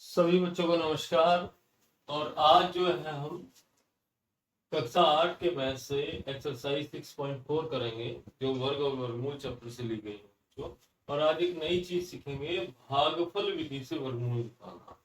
सभी बच्चों को नमस्कार। और आज जो है हम कक्षा 8 के मैथ से एक्सरसाइज 6.4 करेंगे, जो वर्ग और वर्गमूल चैप्टर से ली गई है बच्चों। और आज एक नई चीज सीखेंगे, भागफल विधि से वर्गमूल निकालना।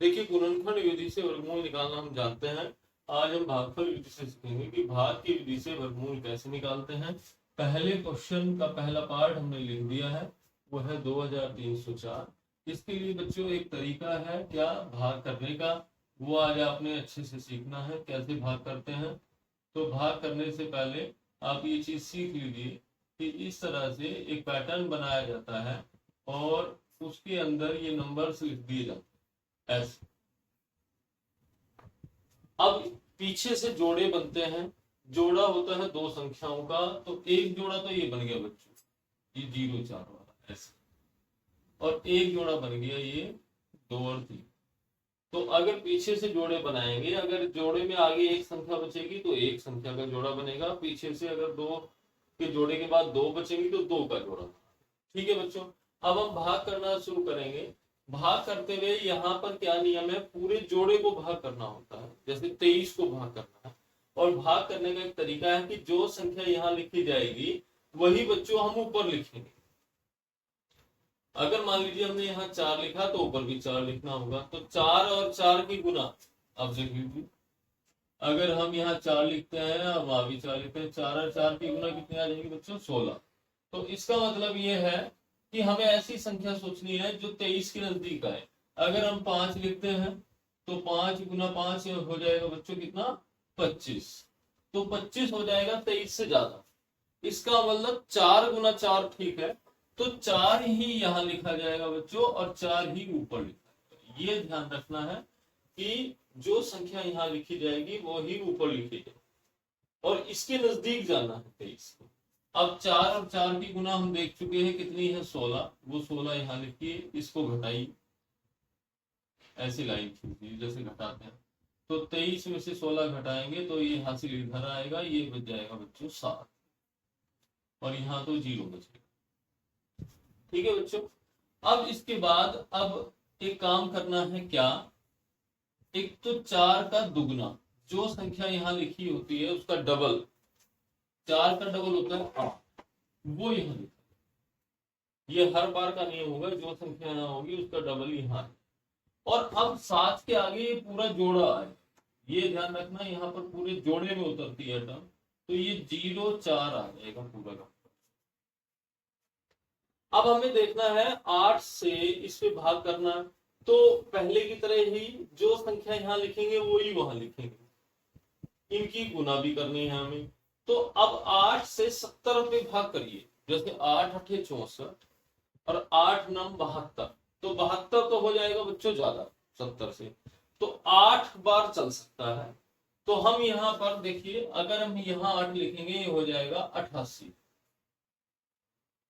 देखिए, गुणनफल विधि से वर्गमूल निकालना हम जानते हैं। आज हम भागफल विधि से सीखेंगे कि भाग की विधि से वर्गमूल कैसे निकालते हैं। पहले क्वेश्चन का पहला पार्ट हमने लिख दिया है, वो है 2304। इसके लिए बच्चों एक तरीका है क्या भाग करने का, वो आज आपने अच्छे से सीखना है कैसे भाग करते हैं। तो भाग करने से पहले आप ये चीज सीख लीजिए कि इस तरह से एक पैटर्न बनाया जाता है और उसके अंदर ये नंबर्स लिख दिए जाते हैं ऐसे। अब पीछे से जोड़े बनते हैं। जोड़ा होता है दो संख्याओं का, तो एक जोड़ा तो ये बन गया बच्चों, ये 0 4 वाला ऐसे, और एक जोड़ा बन गया ये 2 और 3। तो अगर पीछे से जोड़े बनाएंगे, अगर जोड़े में आगे एक संख्या बचेगी तो एक संख्या का जोड़ा बनेगा, पीछे से अगर 2 के जोड़े के बाद 2 बचेंगी तो 2 का जोड़ा। ठीक है बच्चों, अब हम भाग करना शुरू करेंगे। भाग करते हुए यहाँ पर क्या नियम है, पूरे जोड़े को भाग करना होता है। जैसे 23 को भाग करना है, और भाग करने का एक तरीका है कि जो संख्या यहाँ लिखी जाएगी वही बच्चों हम ऊपर लिखेंगे। अगर मान लीजिए हमने यहाँ 4 लिखा तो ऊपर भी 4 लिखना होगा, तो 4 और 4 की गुना। अब देख लीजिए, अगर हम यहाँ 4 लिखते हैं और वहां भी 4 लिखते हैं, 4 और 4 की गुना कितनी आ जाएगी बच्चों, 16। तो इसका मतलब ये है कि हमें ऐसी संख्या सोचनी है जो 23 के नजदीक आए। अगर हम 5 लिखते हैं तो 5 गुना 5 हो जाएगा बच्चों कितना, 25। तो 25 हो जाएगा 23 से ज्यादा। इसका मतलब 4 गुना 4 ठीक है, तो 4 ही यहाँ लिखा जाएगा बच्चों और 4 ही ऊपर लिखा जाएगा। ये ध्यान रखना है कि जो संख्या यहाँ लिखी जाएगी वो ही ऊपर लिखी जाएगी, और इसके नजदीक जाना है 23 को। अब 4 और 4 की गुना हम देख चुके हैं कितनी है, 16। वो 16 यहाँ लिखिए, इसको घटाइए, ऐसी लाइन खींचिए जैसे घटाते हैं। तो 23 में से 16 घटाएंगे तो ये हासिल इधर आएगा, ये बच जाएगा बच्चों 7, और यहाँ तो 0 बचेगा। ठीक है बच्चों, अब इसके बाद अब एक काम करना है क्या, एक तो 4 का दुगना, जो संख्या यहाँ लिखी होती है उसका डबल, 4 का डबल होता है 8, वो यहाँ लिखा। ये हर बार का नियम होगा, जो संख्या यहाँ होगी उसका डबल यहाँ है। और अब 7 के आगे ये पूरा जोड़ा है, ये ध्यान रखना, यहाँ पर पूरे जोड़े में उतरती है टर्म, तो ये 0 4 आ जाएगा पूरा का। अब हमें देखना है 8 से इस पे भाग करना, तो पहले की तरह ही जो संख्या यहाँ लिखेंगे वो ही वहां लिखेंगे, इनकी गुना भी करनी है हमें। तो अब 8 से 70 पे भाग करिए, जैसे 8 8 64 और 8 9 72, तो 72 तो हो जाएगा बच्चों ज्यादा 70 से, तो 8 बार चल सकता है। तो हम यहाँ पर देखिए, अगर हम यहाँ 8 लिखेंगे ये हो जाएगा 88।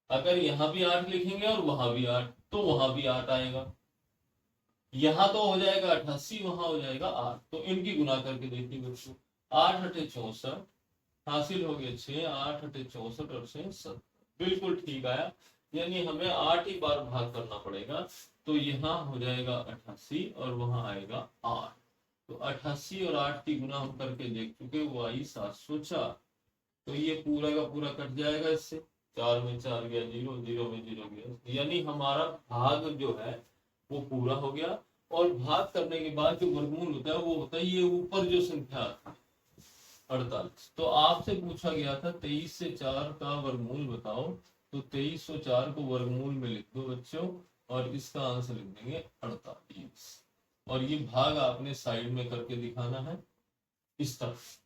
अगर यहाँ भी 8 लिखेंगे और वहां भी 8, तो वहां भी 8 आएगा। यहाँ तो हो जाएगा 88, वहां हो जाएगा 8, तो इनकी गुना करके देखिए बच्चों, 8 8 64 हासिल हो गया 6, 8 8 64 और 6 7, बिल्कुल ठीक आया। यानी हमें 8 ही बार भाग करना पड़ेगा, तो यहाँ हो जाएगा 88 और वहां आएगा 8। तो 88 और 8 की गुना हम करके देख चुके, वो आई 704। तो ये पूरा का पूरा कट जाएगा इससे, 4 में 4 गया 0, 0 में 0 गया, यानी हमारा भाग जो है वो पूरा हो गया। और भाग करने के बाद जो वर्गमूल होता है वो होता है ये ऊपर जो संख्या आती है 48। तो आपसे पूछा गया था 23 से 4 का वर्गमूल बताओ, तो 2304 को वर्गमूल में लिख दो बच्चों, और इसका आंसर लिख देंगे 48। और ये भाग आपने साइड में करके दिखाना है इस तरफ।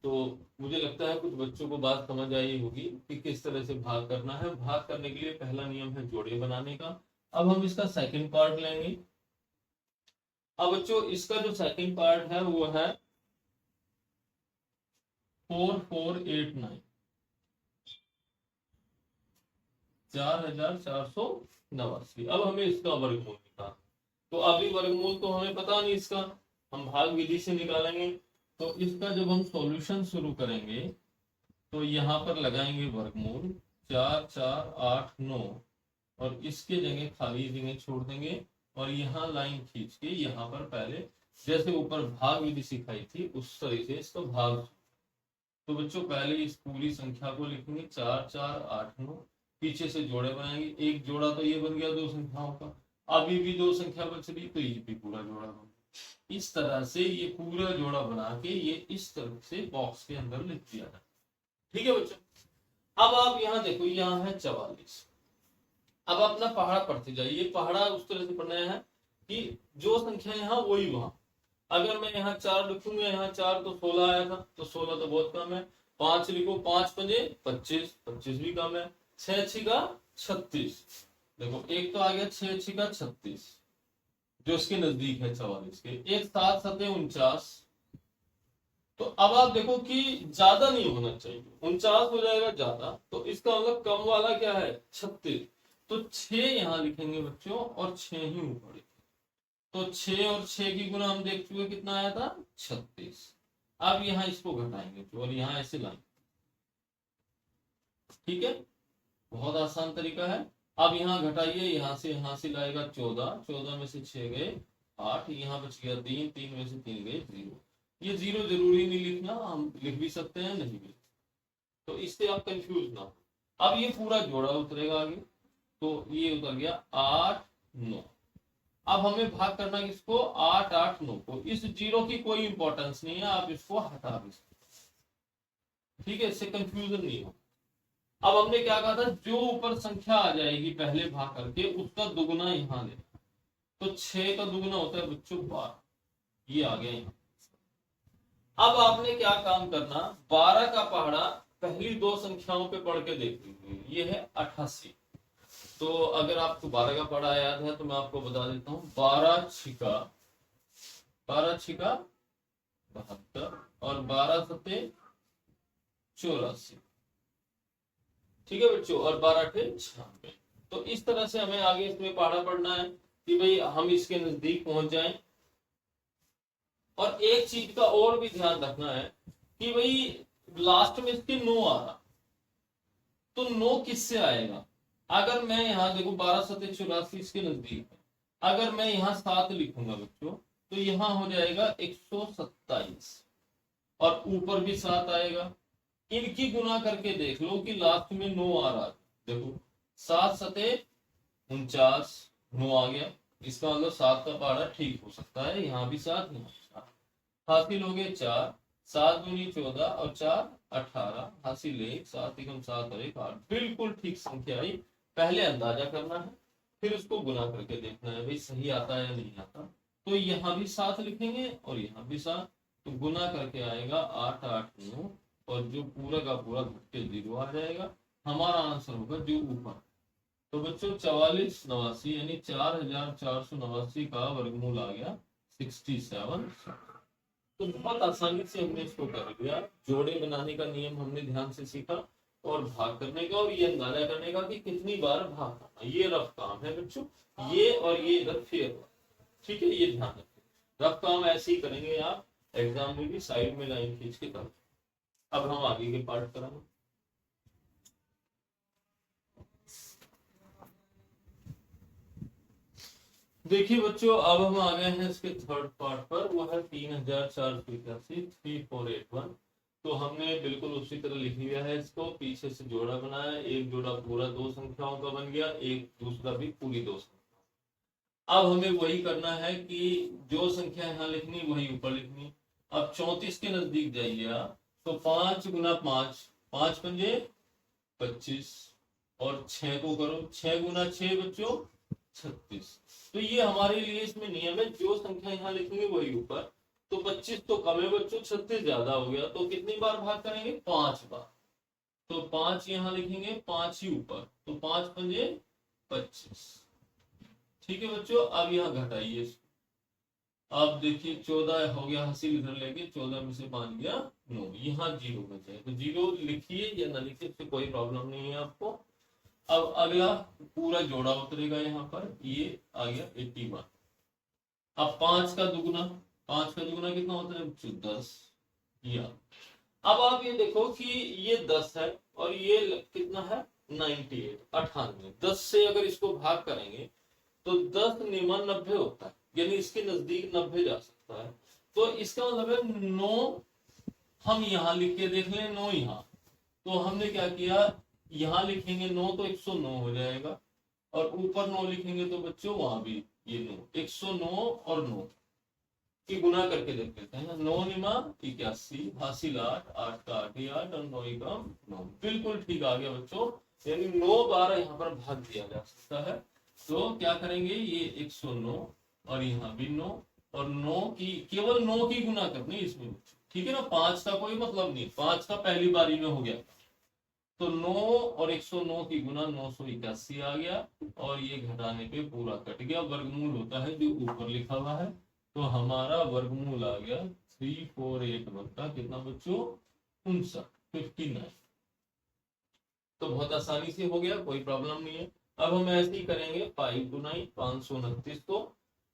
तो मुझे लगता है कुछ बच्चों को बात समझ आई होगी कि किस तरह से भाग करना है। भाग करने के लिए पहला नियम है जोड़े बनाने का। अब हम इसका सेकंड पार्ट लेंगे। अब बच्चों इसका जो सेकंड पार्ट है वो है 4489, 4489। अब हमें इसका वर्गमूल निकालना, तो अभी वर्गमूल तो हमें पता नहीं इसका, हम भाग विधि से निकालेंगे। तो इसका जब हम सॉल्यूशन शुरू करेंगे तो यहाँ पर लगाएंगे वर्गमूल, 4 4 8 9, और इसके जगह खाली जगह छोड़ देंगे और यहाँ लाइन खींच के यहाँ पर पहले जैसे ऊपर भाग विधि सिखाई थी उस तरह से इसका भाग। तो बच्चों पहले इस पूरी संख्या को लिखेंगे 4 4 8 9, पीछे से जोड़े बनाएंगे, एक जोड़ा तो ये बन गया दो संख्याओं का, अभी भी दो संख्या बच रही तो ये भी पूरा जोड़ा बन गया। इस तरह से ये पूरा जोड़ा बना के ये इस तरह से बॉक्स के अंदर लिख दिया जाए। ठीक है बच्चों, अब आप यहाँ देखो, यहाँ है 44। अब अपना पहाड़ा पढ़ते जाइए, पहाड़ा उस तरह से पढ़ना है कि जो संख्या यहाँ वही वहां। अगर मैं यहाँ 4 लिखूंगा, यहाँ 4 तो 16 आया था, तो 16 तो बहुत कम है। 5 लिखो, 5 पंजे 25, 25 भी कम है। 6 छिका 36, देखो एक तो आ गया 6 छिका 36 जो इसके नजदीक है 44 के। एक 7 7 49। तो अब आप देखो कि ज्यादा नहीं होना चाहिए, 49 हो जाएगा ज्यादा, तो इसका मतलब कम वाला क्या है 36। तो 6 यहाँ लिखेंगे बच्चों और 6 ही ऊपर। तो 6 और 6 की गुना हम देख चुके कितना आया था 36। अब यहाँ इसको घटाएंगे और यहाँ ऐसे लाएंगे। ठीक है, बहुत आसान तरीका है। अब यहाँ घटाइए, यहाँ से लाएगा 14, 14 में से 6 गए 8, यहाँ बच गया 3, 3 में से 3 गए 0। ये 0 जरूरी नहीं लिखना, हम लिख भी सकते हैं नहीं भी, तो इससे आप कंफ्यूज ना हो। अब ये पूरा जोड़ा उतरेगा आगे, तो ये उतर गया 8 9। अब हमें भाग करना किसको 8 8 9 को। इस 0 की कोई इंपॉर्टेंस नहीं है, आप इसको हटा भी सकते। ठीक है, इससे कंफ्यूजन नहीं हो। अब हमने क्या कहा था, जो ऊपर संख्या आ जाएगी पहले भाग करके उसका दुगुना यहाँ ले। तो 6 का दुगुना होता है बच्चों 12, ये आ गया यहाँ। अब आपने क्या काम करना, 12 का पहाड़ा पहली दो संख्याओं पे पढ़ के देख लीजिए। ये है 88। तो अगर आपको 12 का पढ़ा याद है तो मैं आपको बता देता हूँ। 12 छिका 72 और 12 सते 84। ठीक है बच्चों, और 12 थे 96। तो इस तरह से हमें आगे इसमें पढ़ा पढ़ना है कि भाई हम इसके नजदीक पहुंच जाएं। और एक चीज का और भी ध्यान रखना है कि भाई लास्ट में इसके 9 आ रहा, तो 9 किससे आएगा। अगर मैं यहाँ देखो 12 सते 84 इसके नजदीक है, अगर मैं यहाँ 7 लिखूंगा बच्चों तो यहाँ हो जाएगा 127 और ऊपर भी 7 आएगा। इनकी गुना करके देख लो कि लास्ट में 9 आ रहा है। देखो 7 सते 49, 9 आ गया, इसका मतलब 7 का पहाड़ा ठीक हो सकता है। यहाँ भी 7, यहाँ भी 7, हासिल हो गए 4, 7 दूनी 14 और 4 18, हासिल 1, 7 एकम 7 और 1 8। बिल्कुल ठीक संख्या आई। पहले अंदाजा करना है, फिर उसको गुना करके देखना है भाई सही आता है या नहीं आता। तो यहाँ भी 7 लिखेंगे और यहाँ भी 7, तो गुना करके आएगा 8 8 9 और जो पूरा का पूरा घट के 0 आ जाएगा। हमारा आंसर होगा जो ऊपर। तो बच्चों 4489 यानी 4489 का वर्गमूल आ गया 67। तो बहुत आसानी से हमने इसको कर लिया। जोड़े बनाने का नियम हमने ध्यान से सीखा और भाग करने का और ये अंदाजा करने का कि कितनी बार भाग करना। ये रफ काम है बच्चों, ये और ये इधर फेयर। ठीक है, ये ध्यान रखें, रफ काम ऐसे ही करेंगे आप एग्जाम में भी साइड में लाइन खींच के कर। अब हम आगे के पार्ट करेंगे। देखिए बच्चों, अब हम आ गए हैं इसके थर्ड पार्ट पर, वो है 3481 3481। तो हमने बिल्कुल उसी तरह लिख लिया है इसको, पीछे से जोड़ा बनाया, एक जोड़ा पूरा दो संख्याओं का बन गया, एक दूसरा भी पूरी दो संख्या। अब हमें वही करना है कि जो संख्या यहाँ लिखनी वही ऊपर लिखनी। अब 34 के नजदीक जाइए आप, तो 5 गुना 5, 5 पंजे 25 और 6 को करो, 6 गुना 6 बच्चों 36। तो ये हमारे लिए इसमें नियम है, जो संख्या यहाँ लिखेंगे वही ऊपर। तो 25 तो कम है बच्चों, 36 ज्यादा हो गया, तो कितनी बार भाग करेंगे 5 बार। तो 5 यहाँ लिखेंगे, 5 ही ऊपर, तो 5 पंजे 25। ठीक है बच्चों, अब यहाँ घटाइए। अब देखिए 14 हो गया, हासिल इधर लेके 14 में से 5 गया 9, यहाँ 0 बचे। तो 0 लिखिए या ना लिखिए इससे कोई प्रॉब्लम नहीं है आपको। अब अगला पूरा जोड़ा उतरेगा यहाँ पर, ये आ गया 81। अब 5 का दुगुना कितना होता है 10 या। अब आप ये देखो कि ये 10 है और ये कितना है 98 98। 10 से अगर इसको भाग करेंगे तो 10 निमा 90 होता है, यानी इसके नजदीक 90 जा सकता है। तो इसका मतलब है 9 हम यहाँ लिख के देख लें, 9 यहाँ, तो हमने क्या किया, यहाँ लिखेंगे 9 तो 109 हो जाएगा, और ऊपर 9 लिखेंगे तो बच्चों वहां भी ये 9, 109 और 9 की गुना करके देख लेते हैं। 9 निमा 81, हासिल 8, 8 का 8 ही 8 और 9 कम 9, बिल्कुल ठीक आ गया बच्चों। यानी 9 बार यहाँ पर भाग दिया जा सकता है। तो क्या करेंगे, ये 109 और यहाँ भी 9, और 9 की केवल 9 की गुना करनी इसमें, ठीक है ना, 5 का कोई मतलब नहीं, 5 का पहली बारी में हो गया। तो 9 और 109 की गुना 981 आ गया, और ये घटाने पे पूरा कट गया, वर्गमूल होता है जो ऊपर लिखा हुआ है। तो हमारा वर्गमूल आ गया 348 बनता कितना बच्चों, 59। तो बहुत आसानी से हो गया, कोई प्रॉब्लम नहीं है। अब हम ऐसे ही करेंगे 5 गुनाई 529 को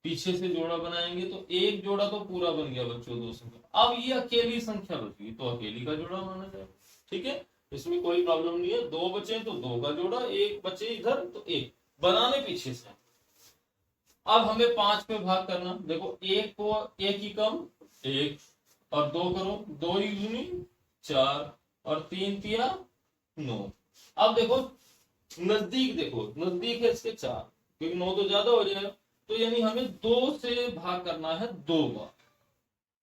पीछे से जोड़ा बनाएंगे, तो एक जोड़ा तो पूरा बन गया बच्चों, 2 संख्या। अब ये अकेली संख्या बची तो अकेली का जोड़ा माना जाएगा, ठीक है, इसमें कोई प्रॉब्लम नहीं है। 2 बचे तो 2 का जोड़ा, एक बचे इधर तो एक बनाने पीछे से। अब हमें 5 पे भाग करना, देखो एक को एक ही कम 1, और 2 करो, 2 ही दूनी 4, और 3 तिया 9। अब देखो नजदीक, देखो नजदीक है इसके 4, क्योंकि 9 तो ज्यादा हो जाएगा, तो यानी हमें 2 से भाग करना है 2 बार,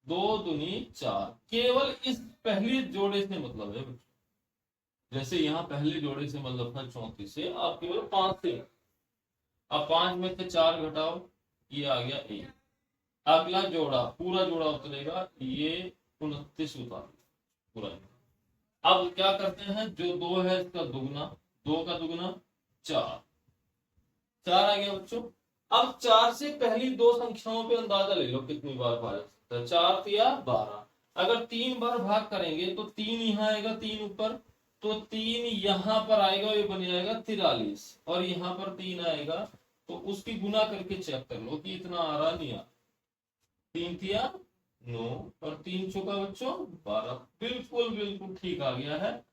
2 दूनी 4। केवल इस पहले जोड़े से मतलब है, जैसे यहाँ पहले जोड़े से मतलब था 34 से, आप केवल 5 से, अब 5 में से 4 घटाओ, ये आ गया 1। अगला जोड़ा पूरा जोड़ा उतरेगा, ये 29 उतार पूरा। अब क्या करते हैं, जो 2 है इसका दुगना, 2 का दुगना 4, 4 आ गया बच्चों। अब 4 से पहली 2 संख्याओं पे अंदाजा ले लो कितनी बार भाग सकता है, 4 तिया 12। अगर 3 बार भाग करेंगे तो 3 यहाँ आएगा, 3 ऊपर, तो 3 यहाँ पर आएगा, ये बन जाएगा 43, और यहाँ पर 3 आएगा, तो उसकी गुना करके चेक कर लो कि इतना आ रहा नहीं आ। 3 तिया 9 और 3 चौका बच्चों 12, बिल्कुल बिल्कुल ठीक आ गया है।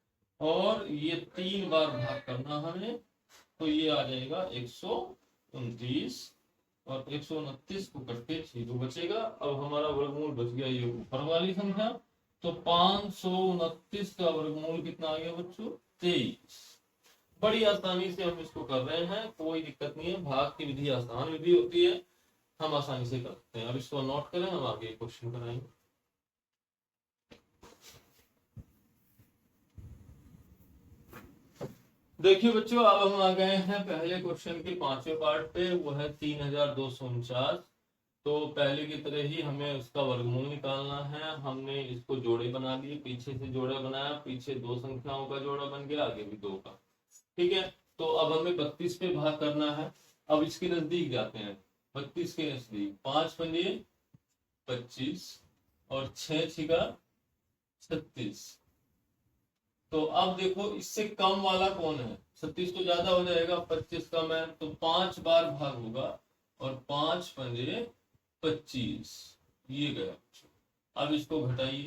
और ये 3 बार भाग करना हमें, तो ये आ जाएगा 129, और 129 को कट के 0 बचेगा। अब हमारा वर्गमूल बच गया ये ऊपर वाली संख्या, तो 529 का वर्गमूल कितना आ गया बच्चों, 23। बड़ी आसानी से हम इसको कर रहे हैं, कोई दिक्कत नहीं है, भाग की विधि आसान विधि होती है, हम आसानी से कर सकते हैं। अब इसको नोट करें, हम आगे क्वेश्चन कराएंगे। देखिए बच्चों, अब हम आ गए हैं पहले क्वेश्चन के 5वें पार्ट पे, वो है 3249। तो पहले की तरह ही हमें उसका वर्गमूल निकालना है। हमने इसको जोड़े बना दिए, पीछे से जोड़ा बनाया, पीछे 2 संख्याओं का जोड़ा बन गया, आगे भी 2 का, ठीक है। तो अब हमें 32 पे भाग करना है। अब इसके नजदीक जाते हैं, 32 के नजदीक 5 पंजे 25 और 6 छिका 36। तो अब देखो इससे कम वाला कौन है, 36 तो ज्यादा हो जाएगा, 25 कम है, तो 5 बार भाग होगा, और 5 पंजे 25, ये गया। अब इसको घटाइए,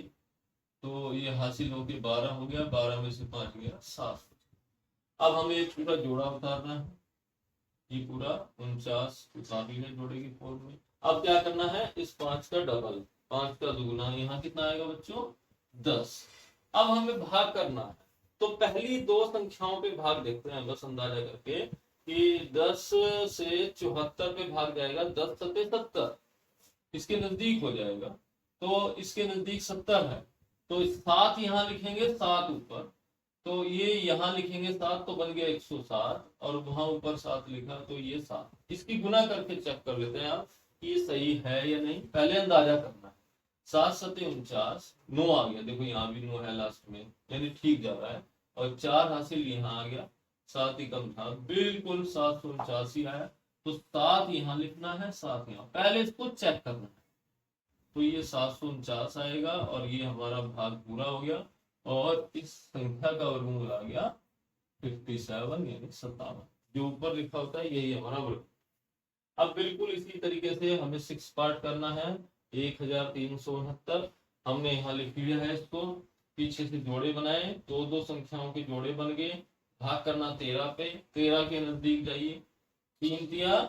तो ये हासिल होके 12 हो गया, 12 में से 5 गया 7। अब हमें एक पूरा जोड़ा उतारना है, ये पूरा 49 उतार लिया जोड़े की फॉर्म में। अब क्या करना है, इस 5 का डबल, 5 का दुगुना, यहाँ कितना आएगा बच्चों 10। अब हमें भाग करना है, तो पहली 2 संख्याओं पे भाग देखते हैं बस अंदाजा करके, कि 10 से 74 पे भाग जाएगा, 10 सत्ते 70, इसके नजदीक हो जाएगा, तो इसके नजदीक 70 है, तो 7 यहाँ लिखेंगे, 7 ऊपर, तो ये यहाँ लिखेंगे 7, तो बन गया 107, और वहां ऊपर 7 लिखा, तो ये 7। इसकी गुना करके चेक कर लेते हैं आप कि ये सही है या नहीं, पहले अंदाजा करना है। 7 सत्ते 49, 9 आ गया, देखो यहाँ भी 9 है लास्ट में, यानी ठीक जा रहा है, और 4 हासिल यहाँ आ गया, 7 ही कम था, बिल्कुल 789 आया, तो 7 यहाँ लिखना है, 7 यहाँ, पहले इसको चेक करना है। तो ये 749 आएगा, और ये हमारा भाग पूरा हो गया, और इस संख्या का वर्गमूल आ गया 57 यानी 57, जो ऊपर लिखा होता है यही हमारा वर्ग। अब बिल्कुल इसी तरीके से हमें 6 पार्ट करना है, 1369 हमने यहाँ लिख लिया है इसको, पीछे से जोड़े बनाए, 2 संख्याओं के जोड़े बन गए, भाग करना 13 पे, 13 के नजदीक जाइए, 3 तिया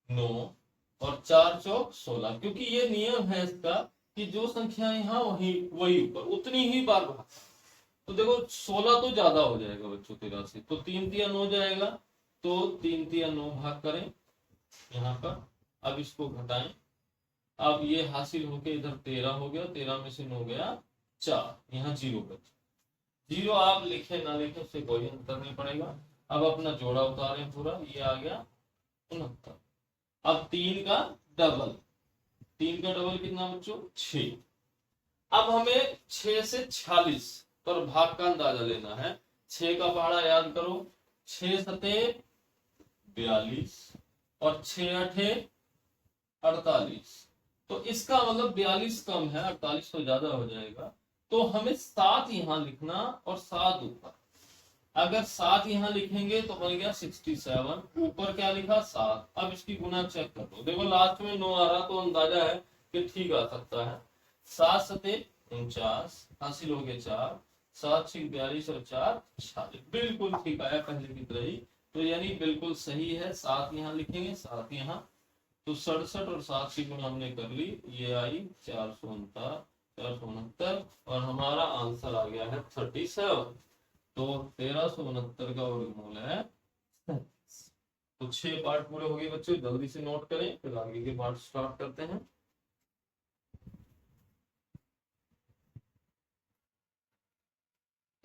9 और 4 चौक 16, क्योंकि ये नियम है इसका कि जो संख्या यहाँ वही वही ऊपर उतनी ही बार भाग। तो देखो 16 तो ज्यादा हो जाएगा बच्चों 13 से, तो 3 तिया 9 जाएगा, तो 3 तिया 9 भाग करें यहाँ पर। अब इसको घटाएं, अब ये हासिल होके इधर 13 हो गया, 13 में से 9 गया 4, यहाँ 0 बचा। 0 आप लिखे ना लिखे उससे कोई अंतर नहीं पड़ेगा। अब अपना जोड़ा उतारें पूरा, ये आ गया 69। अब 3 का डबल, 3 का डबल कितना बच्चों 6। अब हमें 6 से 46 पर भाग का अंदाजा लेना है। 6 का पहाड़ा याद करो, 6 सते 42 और 6 अठे 48। तो इसका मतलब 42 कम है, 48 तो ज्यादा हो जाएगा। तो हमें 7 यहां लिखना और 7 ऊपर। अगर 7 यहां लिखेंगे तो बन गया 67, ऊपर क्या लिखा 7। अब इसकी गुना चेक कर लो, देखो लास्ट में 9 आ रहा तो अंदाजा है कि ठीक आ सकता है। 7 सते 49 हासिल हो गए 4, 7 6 42 और 4 46, बिल्कुल ठीक आया पहले की तरह ही। तो यानी बिल्कुल सही है। 7 यहाँ लिखेंगे, 7 यहाँ, तो 67 और 7 की गुणा हमने कर ली, ये आई 469 और हमारा आंसर आ गया है 37। तो 1369 का वर्गमूल है 37। तो 6 पार्ट पूरे हो गए बच्चों, जल्दी से नोट करें फिर आगे के पार्ट स्टार्ट करते हैं।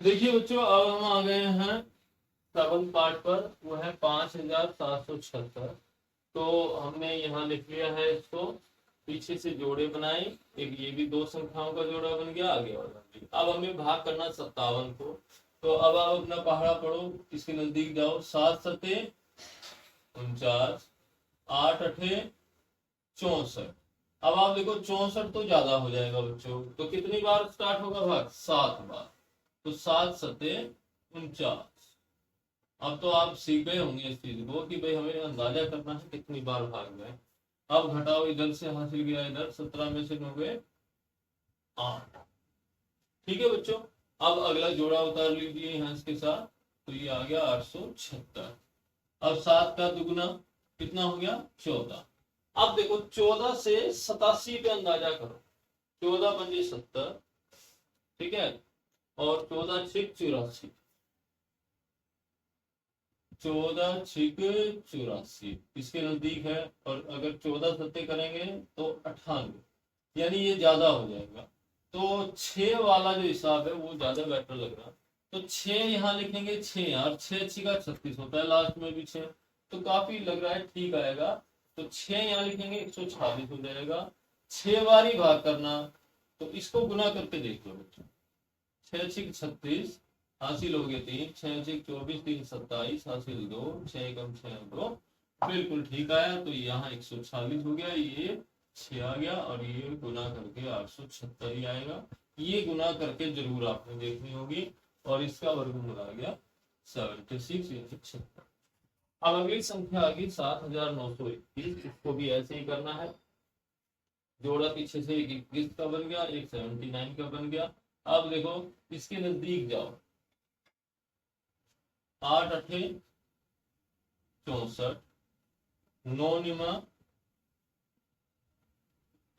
देखिए बच्चों, अब हम आ गए हैं 7 पार्ट पर, वो है 5776। तो हमने यहाँ लिख लिया है इसको, पीछे से जोड़े बनाए, एक ये भी 2 संख्याओं का जोड़ा बन गया, आगे वाला भी। अब हमें भाग करना 57 को। तो अब आप अपना पहाड़ा पढ़ो, इसके नजदीक जाओ। 7 सते 49, 8 अठे 64। अब आप देखो 64 तो ज्यादा हो जाएगा बच्चों, तो कितनी बार स्टार्ट होगा भाग 7 बार। तो 7 सते 49। अब तो आप सीख गए होंगे इस चीज को कि भाई हमें अंदाजा करना है कितनी बार भाग गए। अब घटाओ, इधर से हासिल गया इधर, 17 में से 9 गए 8। ठीक है बच्चों, अब अगला जोड़ा उतार लीजिए यहाँ इसके साथ, तो ये आ गया 876। अब 7 का दुगुना कितना हो गया 14। अब देखो 14 से 87 पे अंदाजा करो, 14 पंजे 70, ठीक है, और 14 छिक 84, 14 छिक 84 इसके नजदीक है। और अगर 14 सत्ते करेंगे तो 98, यानी ये ज्यादा हो जाएगा। तो 6 वाला जो हिसाब है वो ज्यादा बेटर लग रहा। तो 6 यहाँ लिखेंगे, 6 यार, 6 छिका 36 होता है, लास्ट में भी 6, तो काफी लग रहा है ठीक आएगा। तो 6 यहाँ लिखेंगे 146 हो जाएगा। 6 बार ही भाग करना, तो इसको गुना करके देख लो बच्चों। 6 छिक 36 हासिल हो गए 3, 6 छिक 24, 3 27 हासिल 2, 6 कम 6 2, बिल्कुल ठीक आया। तो यहाँ 146 हो गया, ये 6 आ गया, और ये गुना करके 876 ही आएगा। ये गुना करके जरूर आपने देखनी होगी, और इसका वर्गमूल आ गया 76 या 76। अब अगली संख्या आ गई 7921, इसको भी ऐसे ही करना है। जोड़ा पीछे से एक 21 का बन गया, एक 79 का बन गया। अब देखो इसके नजदीक जाओ, 8 अठे 64, 9 निमा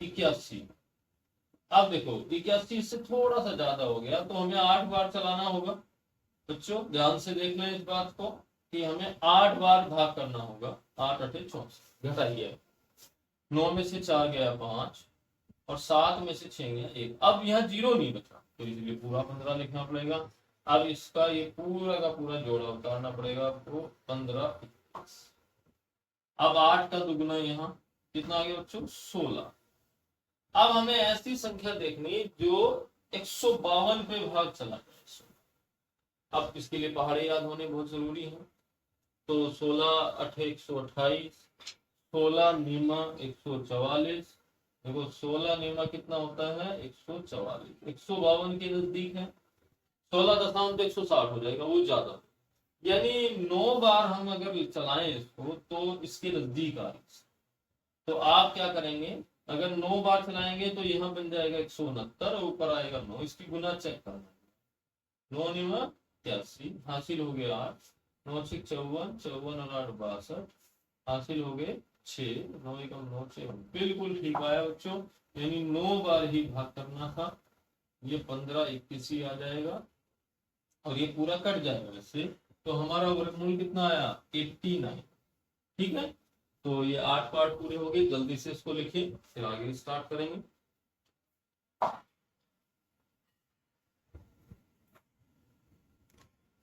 81। अब देखो 81 से थोड़ा सा ज्यादा हो गया, तो हमें 8 बार चलाना होगा। बच्चों ध्यान से देख लें इस बात को कि हमें 8 बार भाग करना होगा। 8 अठे 64, घटाइए, 9 में से 4 गया 5, और 7 में से 6 गया 1। अब यहाँ 0 नहीं बचा, तो इसलिए पूरा 15 लिखना पड़ेगा। अब इसका ये पूरा का पूरा जोड़ा उतारना पड़ेगा आपको, 15 21। अब 8 का दुगुना यहाँ कितना आ गया बच्चों 16। अब हमें ऐसी संख्या देखनी जो 152 पे भाग चला जाए। अब इसके लिए पहाड़े याद होने बहुत जरूरी है। तो 16 अठे 128, 16 नीमा 144। देखो 16 नीमा कितना होता है 144, 152 के नजदीक है। 16 दशमलव 160 हो जाएगा, वो ज्यादा, यानी 9 बार हम अगर चलाएं इसको तो इसके नजदीक आ। तो आप क्या करेंगे, अगर 9 बार चलाएंगे तो यहाँ बन जाएगा 169, ऊपर आएगा 9, इसकी गुना चेक करना। 9 निमा 83 हासिल हो गए 8, 9 6 54, 54 और 8 62 हासिल हो गए 6, 9 एकम 9 6, बिल्कुल ठीक आया बच्चों, यानी 9 बार ही भाग करना था। ये 15 21 ही आ जाएगा और ये पूरा कट जाएगा इससे, तो हमारा वर्गमूल कितना आया 89। ठीक है, तो ये 8 पार्ट पूरे हो गए, जल्दी से इसको लिखिए फिर आगे स्टार्ट करेंगे।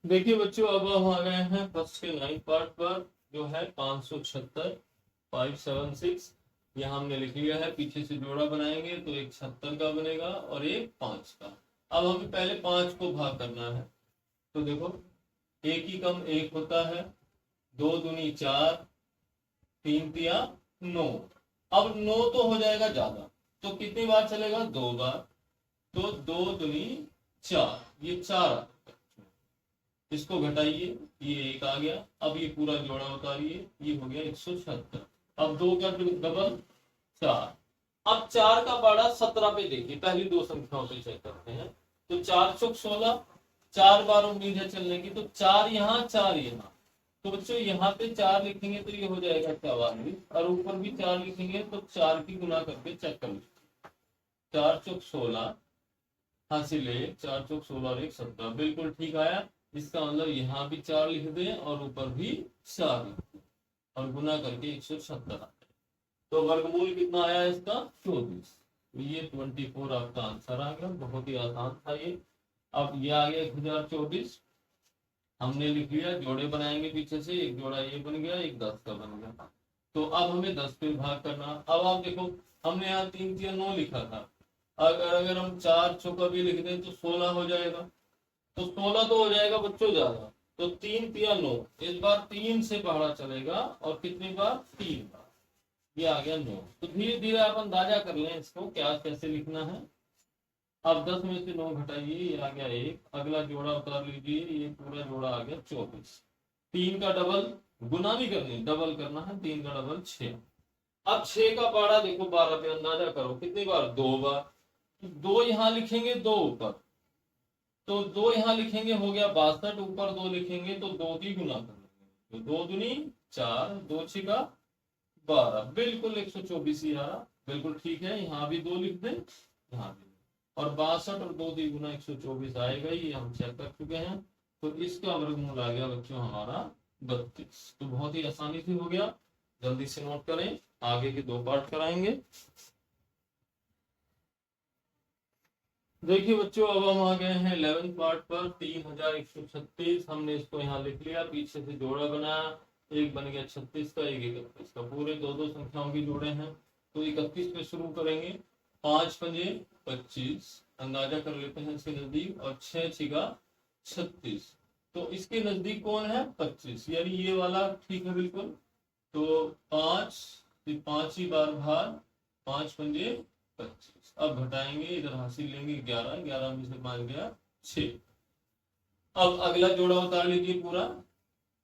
देखिए बच्चों, अब हम आ गए हैं फर्स्ट के 9 पार्ट पर, जो है 576 576। यह हमने लिख लिया है, पीछे से जोड़ा बनाएंगे तो एक 76 का बनेगा और एक 5 का। अब हमें पहले 5 को भाग करना है, तो देखो एक ही कम एक होता है, 2 दूनी 4, 3 तिया 9। अब 9 तो हो जाएगा ज्यादा, तो कितनी बार चलेगा 2 बार, तो 2 दूनी 4, ये 4। इसको घटाइए, ये 1 आ गया। अब ये पूरा जोड़ा उतारिए, ये हो गया 176। अब 2 का डबल 4। अब 4 का बाड़ा 17 पे देखिए, पहली दो संख्याओं पे चेक करते हैं। तो 4 चौक 16, 4 बार उम्मीद है चलने की, तो 4 यहाँ 4 यहाँ, तो बच्चों यहाँ पे 4 लिखेंगे तो ये हो जाएगा 44, और ऊपर भी 4 लिखेंगे तो 4 की गुना करके चेक कर लीजिए। 4 चौक 16 हासिल 1, 4 चौक 16 और 1 17, बिल्कुल ठीक आया। इसका मतलब यहाँ भी 4 लिख दें और ऊपर भी 4 लिख दें और गुना करके 176। तो वर्गमूल कितना आया इसका 24। तो ये 24 आपका आंसर आ गया, बहुत ही आसान था ये। अब ये आ गया 1024, हमने लिख लिया, जोड़े बनाएंगे पीछे से, एक जोड़ा ये बन गया, एक 10 का बन गया। तो अब हमें 10 पे भाग करना। अब आप देखो, हमने यहाँ 3 तिया 9 लिखा था, अगर हम 4 चौका भी लिख दें तो 16 हो जाएगा, तो 16 तो हो जाएगा बच्चों ज्यादा, तो 3 तिया 9, इस बार 3 से पहाड़ा चलेगा और कितनी बार 3 बार, ये आ गया 9। तो धीरे धीरे आप अंदाजा कर लें इसको क्या कैसे लिखना है। अब 10 में से 9 घटाइए, ये आ गया 1, अगला जोड़ा उतार लीजिए, ये पूरा जोड़ा आ गया 24। 3 का डबल, गुना नहीं करनी, डबल करना है, 3 का डबल 6। अब 6 का पारा देखो 12 पे, अंदाजा करो कितनी बार 2 बार, 2 यहाँ लिखेंगे 2 ऊपर, तो 2 यहाँ लिखेंगे हो गया 62, ऊपर 2 लिखेंगे तो 2 की गुना कर लेंगे, तो 2 दूनी 4, 2 छिका 12, बिल्कुल 124 ही आ रहा, बिल्कुल ठीक है। यहाँ भी 2 लिख दें, यहाँ भी, और 62 और 2 की गुना 124 आएगा, ये हम चेक कर चुके हैं। तो इसका वर्गमूल आ गया बच्चों हमारा 32। तो बहुत ही आसानी से हो गया, जल्दी से नोट करें, आगे के 2 पार्ट कराएंगे। देखिए बच्चों, अब हम आ गए हैं 11 पार्ट पर, 3136। हमने इसको यहाँ लिख लिया, पीछे से जोड़ा बनाया, एक बन गया 36 का, एक 31 का, पूरे 2 संख्याओं के जोड़े हैं। तो 31 पे शुरू करेंगे, 5 पंजे 25, अंदाजा कर लेते हैं इसके नजदीक, और 6 छिका 36, तो इसके नजदीक कौन है 25, यानी ये वाला ठीक है बिल्कुल। तो 5 ही बार भार, 5 पंजे 25। अब घटाएंगे, इधर हासिल लेंगे 11, 11 में से 5 गया 6। अब अगला जोड़ा उतार लीजिए पूरा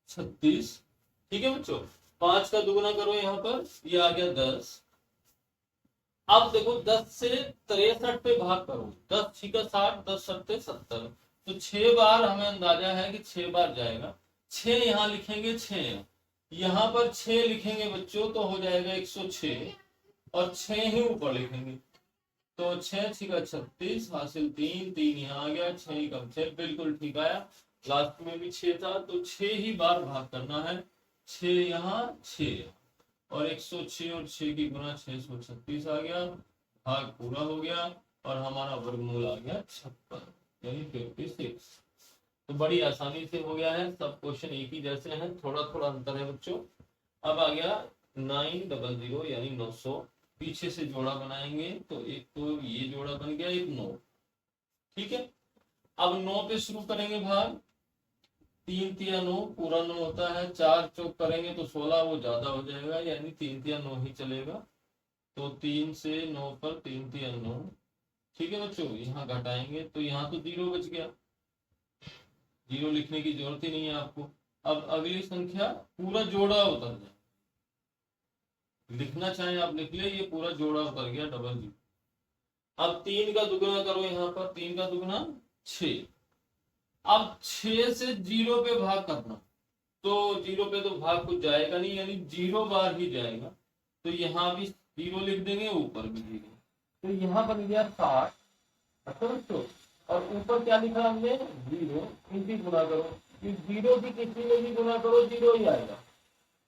36। ठीक है बच्चों, 5 का दुगुना करो यहाँ पर, ये आ गया 10। अब देखो 10 से 63 पे भाग करो, 10 छिका 60, 10 सत्ते 70, तो 6 बार हमें अंदाजा है कि 6 बार जाएगा। 6 यहाँ लिखेंगे, 6 यहाँ पर 6 लिखेंगे बच्चों तो हो जाएगा 106, और 6 ही ऊपर लिखेंगे, तो 6 छिका 36, हासिल 3, 3 यहाँ आ गया, 6 कम 6, बिल्कुल ठीक आया। लास्ट में भी 6 था, तो 6 ही बार भाग करना है, 6 यहाँ 6, और 106 और 6 की गुना 636 आ गया, भाग पूरा हो गया, और हमारा वर्गमूल आ गया 56, यानी 56। तो बड़ी आसानी से हो गया है, सब क्वेश्चन एक ही जैसे हैं, थोड़ा थोड़ा अंतर है बच्चों। अब आ गया 900 यानी 900, पीछे से जोड़ा बनाएंगे, तो एक तो ये जोड़ा बन गया, एक 9, ठीक है। अब 9 पे शुरू करेंगे भाग, 3 तिया 9, पूरा 9 होता है, 4 चौक करेंगे तो 16, वो ज्यादा हो जाएगा, यानी 3 तिया 9 ही चलेगा, तो 3 से 9 पर 3 तिया 9, ठीक है बच्चों। यहाँ घटाएंगे तो यहाँ तो 0 बच गया, 0 लिखने की जरूरत ही नहीं है आपको। अब अगली संख्या पूरा जोड़ा उतर जाए, लिखना चाहे आप लिख ले, ये पूरा जोड़ा उतर गया, डबल 0। अब 3 का दुगना करो यहाँ पर, 3 का दुगना 6। अब 6 से 0 पे भाग करना, तो 0 पे तो भाग कुछ जाएगा नहीं, यानी 0 बार ही जाएगा, तो यहाँ भी 0 लिख देंगे, ऊपर भी 0। तो यहाँ बन गया 60। अच्छा बच्चों, और ऊपर क्या लिखा हमने 0, इनकी गुना करो, कि 0 की किसी में भी गुना करो 0 ही आएगा,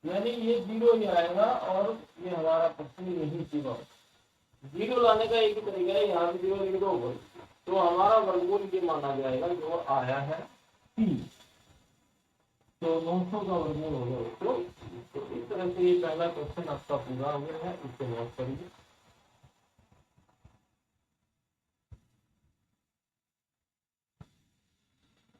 यानी ये 0 ही आएगा। और ये हमारा प्रश्न यही सीमा 0 लाने का एक ही तरीका है, यहाँ भी 0 लिख दो, तो हमारा वर्गमूल ये माना जाएगा जो आया है 3। तो 900 का वर्गमूल हो गया। तो इस तरह से ये पहला क्वेश्चन आपका पूरा हो गया है, इसको नोट करिए।